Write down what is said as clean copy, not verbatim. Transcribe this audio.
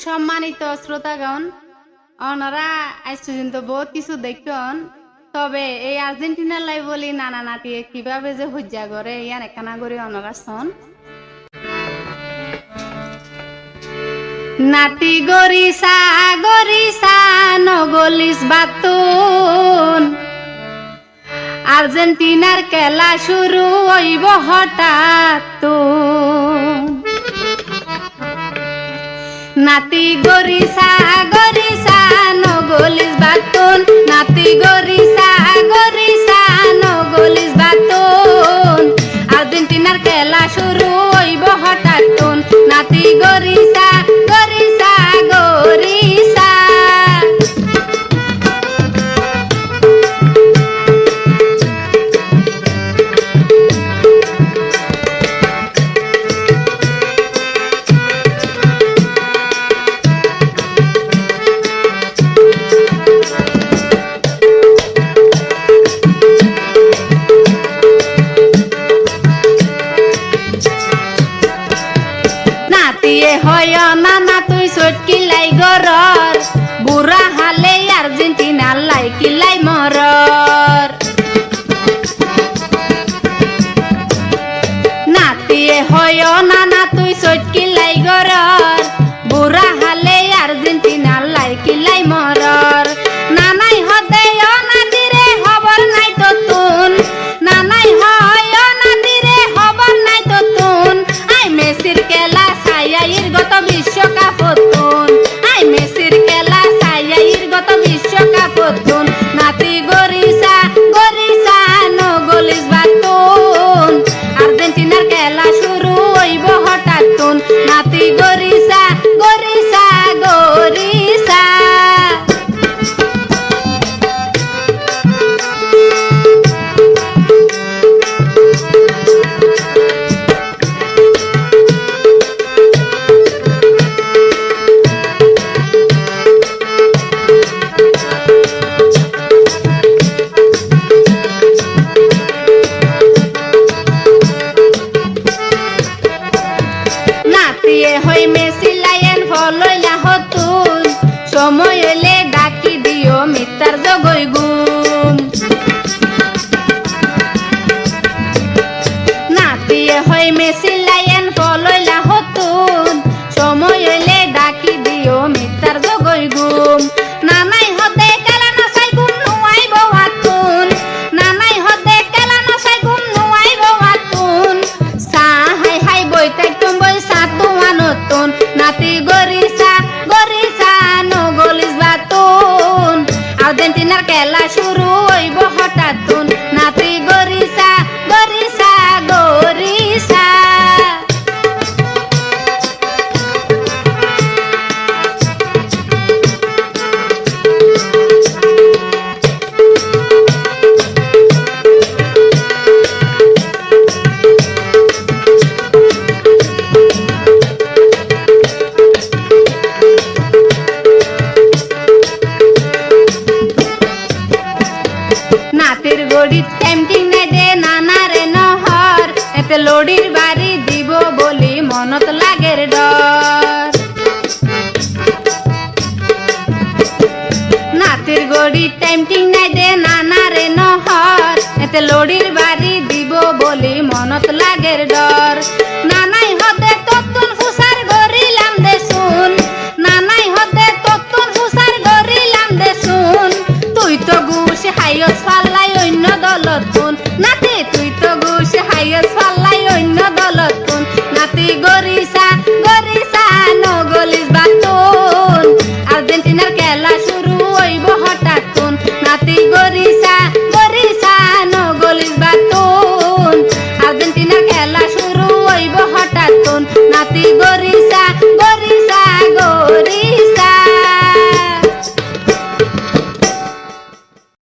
সম্মানিত শ্রোতাগণ, ওনারা আজ পর্যন্ত বহুত কিছু দেখতেন, তবে এই আর্জেন্টিনার লাই বলি নানা নাতি কিভাবে যে হজ্জা করে ইয়ান একানা করে ওনারা শোন। নাতি গরিসা গরিসা নগলিস বাতুন, আর্জেন্টিনার খেলা শুরু হইব হঠাৎ। নাতি গরিসা গরিসা নগলিস বাতুন, নাতি গরিসা গরিসা নগলিস বাতুন, আর্জেন্টিনার খেলা শুরু হইব হঠাৎ। নাতি গরিসা গরিসা গরিসা। হয় নানা তুই চটকি লাই গরর, বুড়া হালে আর্জেন্টিনার লাই কিলাই মরর। নাতিয়ে হয় নানা তুই চটকি লাই গরর, বুড়া হালে আর্জেন্টিনার লাই কিলাই মরর। নানাই হদে নাতিরে খবর নাই তো তুন, নানাই হয় নাতিরে খবর নাই তো তুন। আই মেসির খেলা সাইয়াইর গত বিশ্বকাপতুন, আই মেসির খেলা সাইয়াইর গত বিশ্বকাপতুন। নাতি গরিসা গরিসা নগলিস বাতুন, আর্জেন্টিনার খেলা শুরু হইব হঠাৎ। নাতি গরিসা গরিসা গরিসা। সময় হইলে ডাকি দিও মিত্তার জগই গুম, নাতিয়ে হয় মেসি লাইন ফলইলা হতুন। সময় হইলে ডাকি দিও মিত্তার জগই গুম, নানাই হদে খেলা নসাই গুম নুয়াইব হাতুন, নানাই হদে খেলা নসাই গুম নুয়াইব হাতুন। সা হাই হাই বইতাই তুম্বই সা তুয়া নতুন। নাতি গরিসা গরিসা নগলিস বাতুন, আর্জেন্টিনার খেলা শুরু হইব হঠাৎ। নাতি গরিসা গরিসা গরিসা। নাতির গড়িত টেমটিং নাই দে নানা রে নহর, এতে লড়ির বাড়ি দিব বলি মনত লাগের ডর। নাতির গড়িত টেমটিং নাই দে নানা রে নহর, এতে লড়ির বাড়ি দিব বলি মনত লাগের ডর। নানাই হদে তত্তুন ফুসার গরিলাম দে শুন, নানাই হদে তত্তুন ফুসার গরিলাম দে শুন। তুই তো গুছ হাইয়স ফাল্লাই অন্য দলতুন, নাতি তুই তো গুছ হাইয়স ফাল্লাই